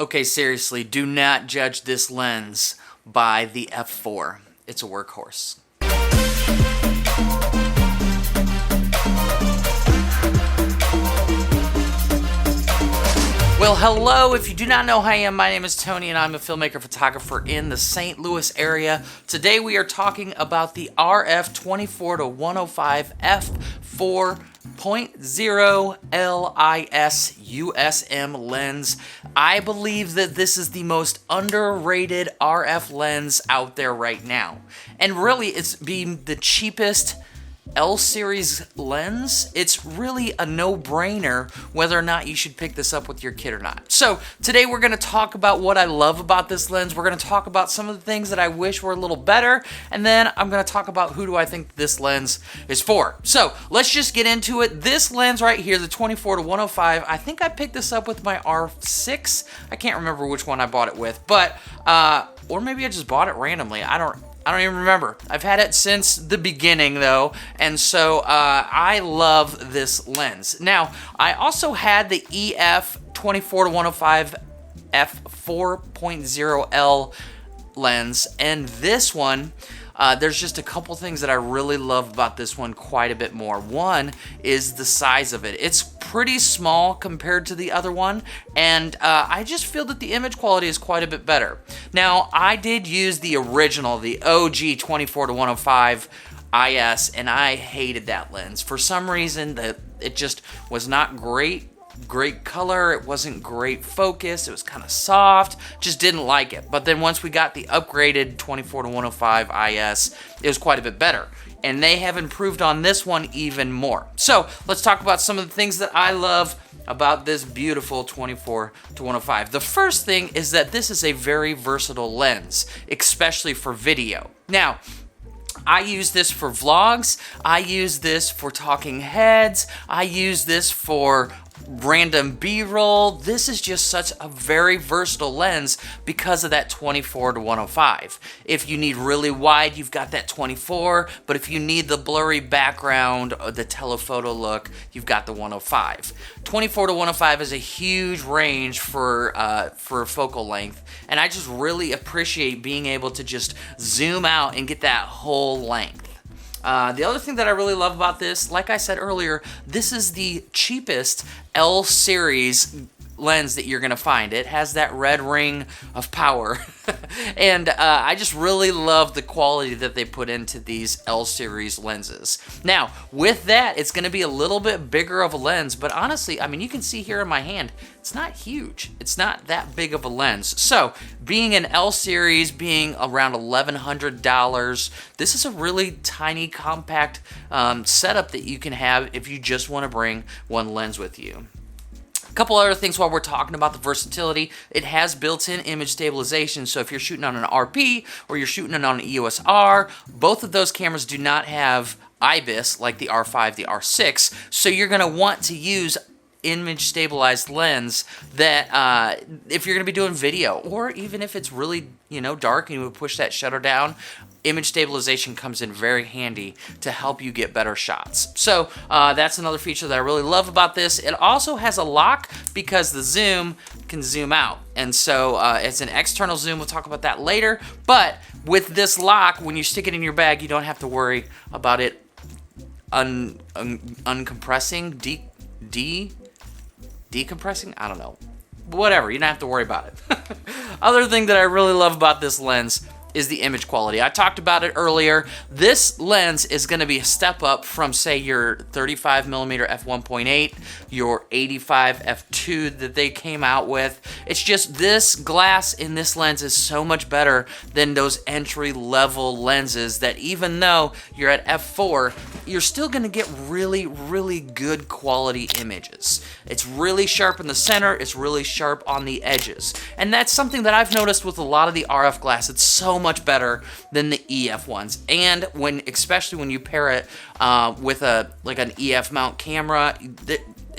Okay, seriously, do not judge this lens by the F4. It's a workhorse. Well, hello. If you do not know who I am, my name is Tony and I'm a filmmaker photographer in the St. Louis area. Today we are talking about the RF 24-105 F4.0L IS USM lens. I believe that this is the most underrated RF lens out there right now. And really, it's being the cheapest L series lens. It's really a no-brainer whether or not you should pick this up with your kid or not. So today we're going to talk about what I love about this lens. We're going to talk about some of the things that I wish were a little better, and then I'm going to talk about who do I think this lens is for. So let's just get into it. This lens right here, the 24-105, I think I picked this up with my R6. I can't remember which one I bought it with, but or maybe I just bought it randomly. I don't even remember. I've had it since the beginning though, and so I love this lens. Now, I also had the EF 24-105 F4.0L lens, and this one, there's just a couple things that I really love about this one quite a bit more. One is the size of it. It's pretty small compared to the other one, and I just feel that the image quality is quite a bit better. Now, I did use the original, the OG 24-105 IS, and I hated that lens. For some reason, it just was not great color, it wasn't great focus, it was kind of soft, just didn't like it. But then once we got the upgraded 24-105 IS, it was quite a bit better. And they have improved on this one even more. So let's talk about some of the things that I love about this beautiful 24-105. The first thing is that this is a very versatile lens, especially for video. Now, I use this for vlogs, I use this for talking heads, I use this for random B-roll. This is just such a very versatile lens because of that 24-105. If you need really wide, you've got that 24, but if you need the blurry background or the telephoto look, you've got the 105. 24-105 is a huge range for focal length, and I just really appreciate being able to just zoom out and get that whole length. The other thing that I really love about this, like I said earlier, this is the cheapest L series lens that you're going to find. It has that red ring of power. And I just really love the quality that they put into these L series lenses. Now, with that, it's going to be a little bit bigger of a lens, but honestly, I mean, you can see here in my hand, it's not huge. It's not that big of a lens. So, being an L series, being around $1,100, this is a really tiny, compact setup that you can have if you just want to bring one lens with you. A couple other things while we're talking about the versatility. It has built-in image stabilization, so if you're shooting on an RP or you're shooting it on an EOS R, both of those cameras do not have IBIS like the R5, the R6, so you're going to want to use image stabilized lens that if you're going to be doing video, or even if it's really dark and you would push that shutter down, image stabilization comes in very handy to help you get better shots. So that's another feature that I really love about this. It also has a lock because the zoom can zoom out, and so it's an external zoom. We'll talk about that later, but with this lock, when you stick it in your bag, you don't have to worry about it uncompressing, decompressing, I don't know, whatever, you don't have to worry about it. Other thing that I really love about this lens is the image quality. I talked about it earlier. This lens is going to be a step up from, say, your 35mm f1.8, your 85 f2 that they came out with. It's just this glass in this lens is so much better than those entry-level lenses that even though you're at f4, you're still going to get really, really good quality images. It's really sharp in the center. It's really sharp on the edges. And that's something that I've noticed with a lot of the RF glass. It's so much better than the EF ones, and especially when you pair it with an EF mount camera,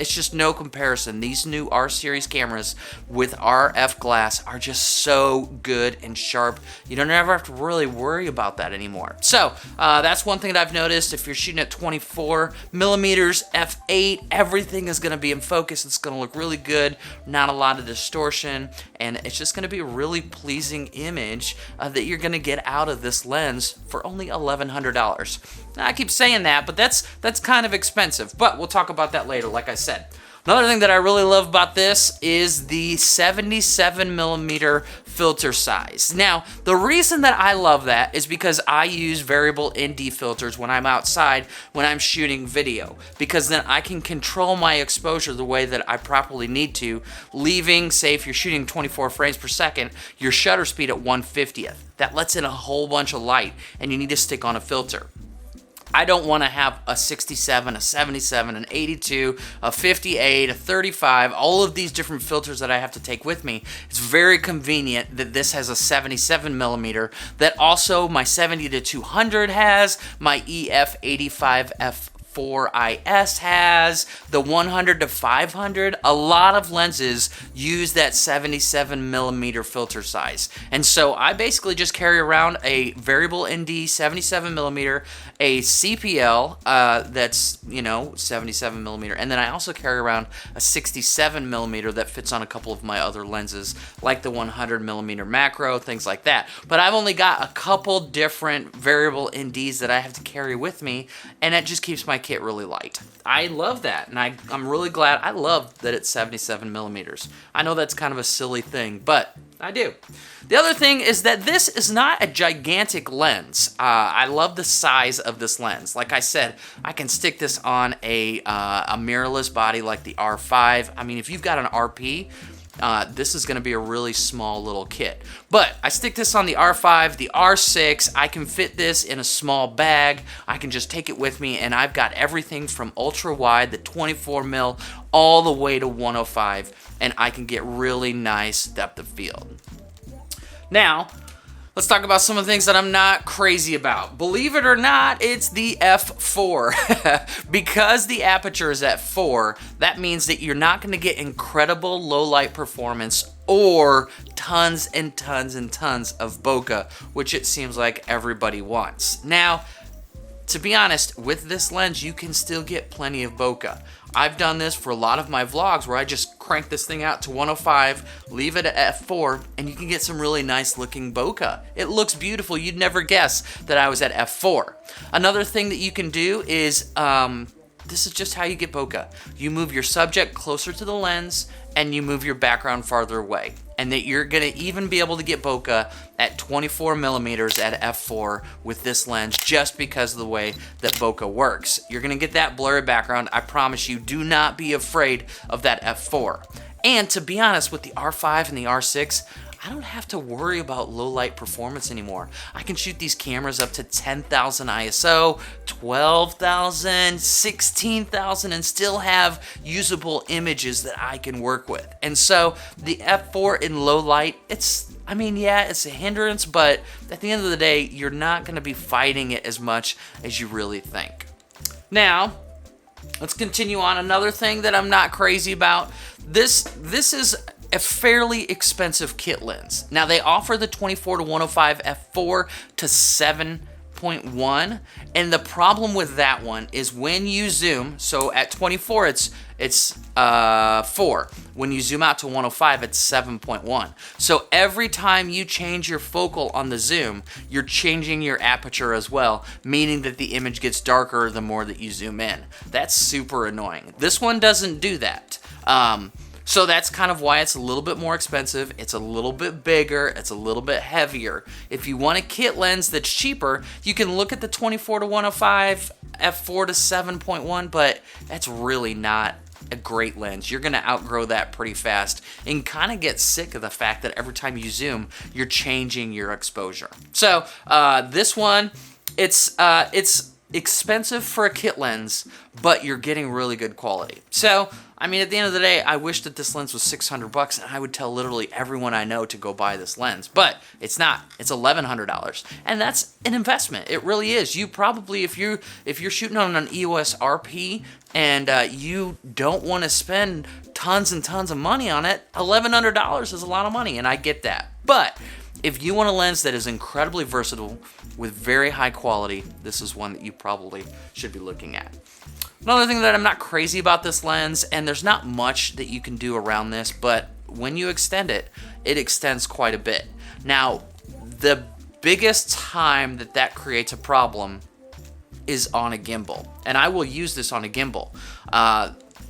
It's just no comparison. These new R series cameras with RF glass are just so good and sharp. You don't ever have to really worry about that anymore. So that's one thing that I've noticed. If you're shooting at 24 millimeters f8, everything is going to be in focus. It's going to look really good, not a lot of distortion, and it's just going to be a really pleasing image that you're going to get out of this lens for only $1,100. Now, I keep saying that, but that's kind of expensive, but we'll talk about that later, like I said. Another thing that I really love about this is the 77 millimeter filter size. Now, the reason that I love that is because I use variable ND filters when I'm outside, when I'm shooting video, because then I can control my exposure the way that I properly need to, leaving, say if you're shooting 24 frames per second, your shutter speed at 1/50th. That lets in a whole bunch of light, and you need to stick on a filter. I don't want to have a 67, a 77, an 82, a 58, a 35, all of these different filters that I have to take with me. It's very convenient that this has a 77 millimeter, that also my 70-200 has, my EF 85 F4 has, the 100-500. A lot of lenses use that 77 millimeter filter size. And so I basically just carry around a variable ND 77 millimeter, a CPL that's, 77 millimeter, and then I also carry around a 67 millimeter that fits on a couple of my other lenses, like the 100 millimeter macro, things like that. But I've only got a couple different variable NDs that I have to carry with me, and that just keeps my kit really light. I love that, and I'm really glad. I love that it's 77 millimeters. I know that's kind of a silly thing, but I do. The other thing is that this is not a gigantic lens. I love the size of this lens. Like I said, I can stick this on a mirrorless body like the R5. I mean, if you've got an RP, this is going to be a really small little kit. But I stick this on the R5, the R6. I can fit this in a small bag. I can just take it with me, and I've got everything from ultra wide, the 24 mil, all the way to 105, and I can get really nice depth of field. Now, let's talk about some of the things that I'm not crazy about. Believe it or not, it's the f4. Because the aperture is at 4, that means that you're not going to get incredible low light performance or tons and tons and tons of bokeh, which it seems like everybody wants. Now, to be honest, with this lens, you can still get plenty of bokeh. I've done this for a lot of my vlogs where I just crank this thing out to 105, leave it at f4, and you can get some really nice looking bokeh. It looks beautiful. You'd never guess that I was at f4. Another thing that you can do is, this is just how you get bokeh. You move your subject closer to the lens, and you move your background farther away. And that you're gonna even be able to get bokeh at 24 millimeters at f4 with this lens, just because of the way that bokeh works. You're gonna get that blurry background. I promise you, do not be afraid of that f4. And to be honest, with the R5 and the R6, I don't have to worry about low light performance anymore. I can shoot these cameras up to 10,000 ISO, 12,000, 16,000, and still have usable images that I can work with. And so the f4 in low light, it's a hindrance, but at the end of the day, you're not gonna be fighting it as much as you really think. Now, let's continue on. Another thing that I'm not crazy about, this is a fairly expensive kit lens. Now, they offer the 24-105 f4 to 7.1, and the problem with that one is when you zoom, so at 24 it's 4. When you zoom out to 105, it's 7.1. So every time you change your focal on the zoom, you're changing your aperture as well, meaning that the image gets darker the more that you zoom in. That's super annoying. This one doesn't do that. So that's kind of why it's a little bit more expensive. It's a little bit bigger. It's a little bit heavier. If you want a kit lens that's cheaper, you can look at the 24-105 f4 to 7.1, but that's really not a great lens. You're going to outgrow that pretty fast and kind of get sick of the fact that every time you zoom, you're changing your exposure. So this one, it's expensive for a kit lens, but you're getting really good quality. So, I mean, at the end of the day, I wish that this lens was 600 bucks, and I would tell literally everyone I know to go buy this lens, but it's not. It's $1,100, and that's an investment. It really is. You probably, if you're shooting on an EOS RP and you don't want to spend tons and tons of money on it, $1,100 is a lot of money, and I get that. But if you want a lens that is incredibly versatile with very high quality, this is one that you probably should be looking at. Another thing that I'm not crazy about this lens, and there's not much that you can do around this, but when you extend it, it extends quite a bit. Now, the biggest time that creates a problem is on a gimbal, and I will use this on a gimbal.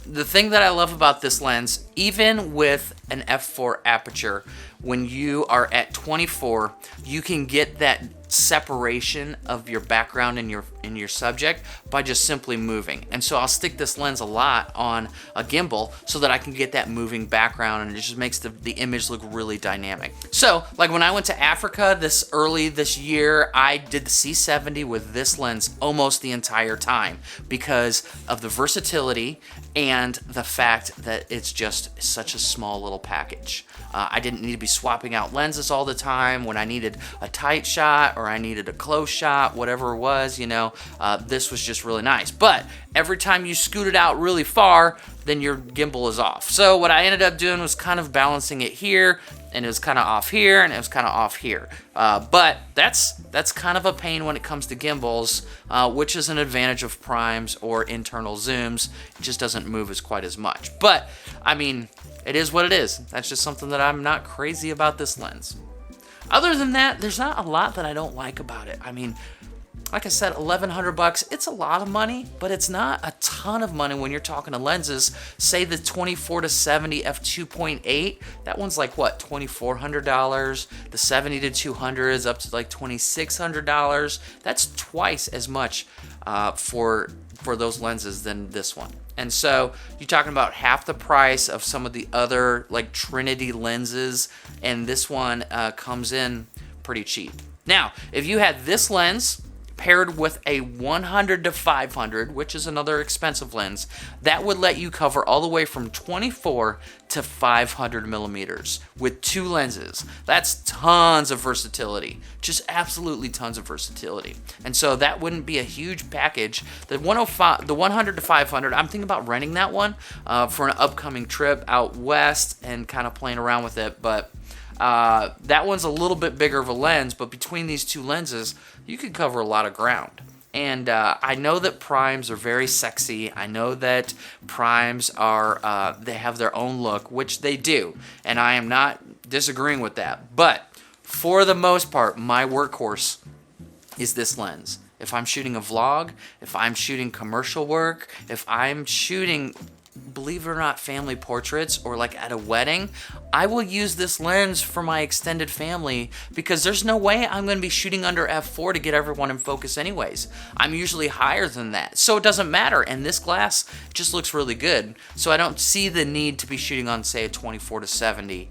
The thing that I love about this lens, even with an f4 aperture, when you are at 24, you can get that separation of your background and your subject by just simply moving. And so I'll stick this lens a lot on a gimbal so that I can get that moving background, and it just makes the image look really dynamic. So like when I went to Africa early this year, I did the C70 with this lens almost the entire time because of the versatility and the fact that it's just such a small little package. I didn't need to be swapping out lenses all the time when I needed a tight shot or I needed a close shot, whatever it was, this was just really nice. But every time you scoot it out really far, then your gimbal is off. So what I ended up doing was kind of balancing it here, and it was kind of off here, and it was kind of off here. But that's kind of a pain when it comes to gimbals, which is an advantage of primes or internal zooms. It just doesn't move quite as much. But, I mean, it is what it is. That's just something that I'm not crazy about this lens. Other than that, there's not a lot that I don't like about it. I mean, like I said, $1,100, it's a lot of money, but it's not a ton of money when you're talking to lenses. Say the 24-70 f2.8, that one's like what, $2,400? The 70-200 is up to like $2,600. That's twice as much for those lenses than this one. And so you're talking about half the price of some of the other like Trinity lenses, and this one comes in pretty cheap. Now, if you had this lens paired with a 100-500, which is another expensive lens, that would let you cover all the way from 24 to 500 millimeters with two lenses. That's tons of versatility, just absolutely tons of versatility. And so that wouldn't be a huge package. The 100-500, I'm thinking about renting that one for an upcoming trip out west and kind of playing around with it, but that one's a little bit bigger of a lens, but between these two lenses, you can cover a lot of ground. And I know that primes are very sexy. I know that primes are, they have their own look, which they do. And I am not disagreeing with that. But for the most part, my workhorse is this lens. If I'm shooting a vlog, if I'm shooting commercial work, if I'm shooting, believe it or not, family portraits or like at a wedding, I will use this lens for my extended family because there's no way I'm going to be shooting under f4 to get everyone in focus anyways. I'm usually higher than that, so it doesn't matter, and this glass just looks really good, so I don't see the need to be shooting on, say, a 24-70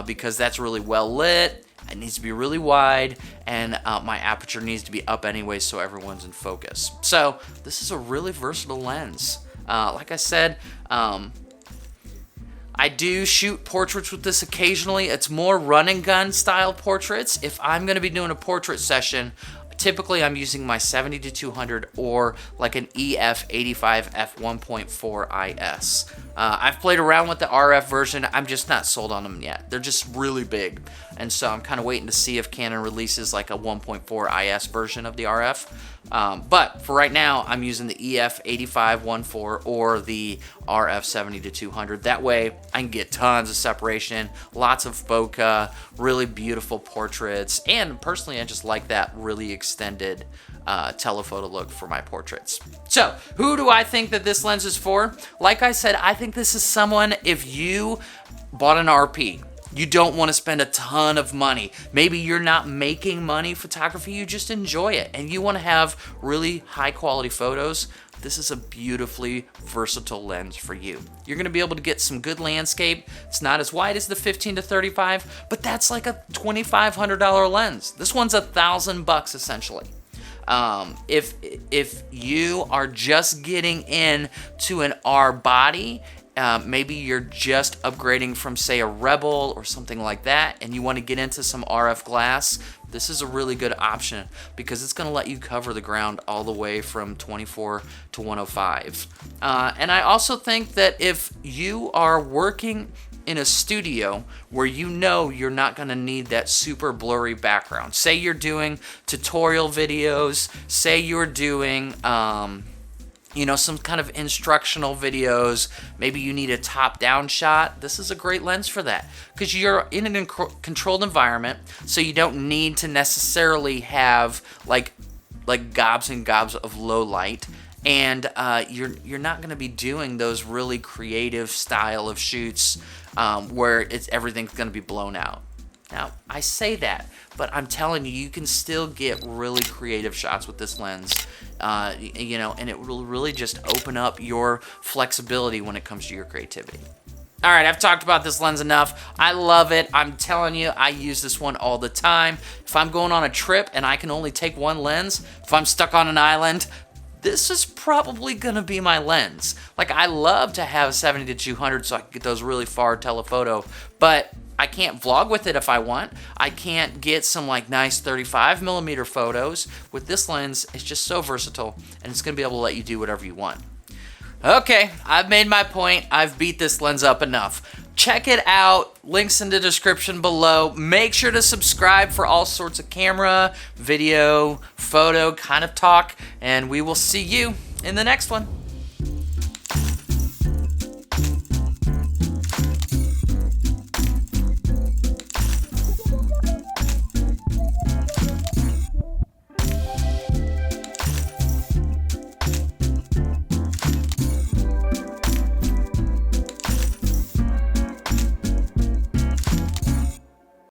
because that's really well lit. It needs to be really wide, and my aperture needs to be up anyways so everyone's in focus. So this is a really versatile lens. Like I said, I do shoot portraits with this occasionally. It's more run and gun style portraits. If I'm going to be doing a portrait session, typically I'm using my 70-200 or like an EF85 f1.4 IS. I've played around with the RF version. I'm just not sold on them yet. They're just really big. And so I'm kind of waiting to see if Canon releases like a 1.4 IS version of the RF. But for right now, I'm using the EF85 1.4 or the RF 70-200. That way I can get tons of separation, lots of bokeh, really beautiful portraits, and personally I just like that really extended telephoto look for my portraits. So who do I think that this lens is for? Like I said, I think this is someone, if you bought an RP, you don't want to spend a ton of money. Maybe you're not making money photography, you just enjoy it, and you want to have really high quality photos. This is a beautifully versatile lens for you. You're going to be able to get some good landscape. It's not as wide as the 15-35, but that's like a $2,500 lens. This one's $1,000 essentially. If you are just getting in to an R body, maybe you're just upgrading from, say, a Rebel or something like that, and you want to get into some RF glass, this is a really good option because it's going to let you cover the ground all the way from 24 to 105. And I also think that if you are working in a studio where you know you're not going to need that super blurry background, say you're doing tutorial videos, say you're doing some kind of instructional videos, maybe you need a top-down shot, this is a great lens for that because you're in a controlled environment, so you don't need to necessarily have like gobs and gobs of low light, and you're not going to be doing those really creative style of shoots where everything's going to be blown out. Now, I say that, but I'm telling you, you can still get really creative shots with this lens, and it will really just open up your flexibility when it comes to your creativity. All right, I've talked about this lens enough. I love it. I'm telling you, I use this one all the time. If I'm going on a trip and I can only take one lens, if I'm stuck on an island, this is probably gonna be my lens. Like, I love to have 70-200 so I can get those really far telephoto, but I can't vlog with it if I want. I can't get some nice 35mm photos. With this lens, it's just so versatile, and it's gonna be able to let you do whatever you want. Okay, I've made my point. I've beat this lens up enough. Check it out. Links in the description below. Make sure to subscribe for all sorts of camera, video, photo kind of talk, and we will see you in the next one.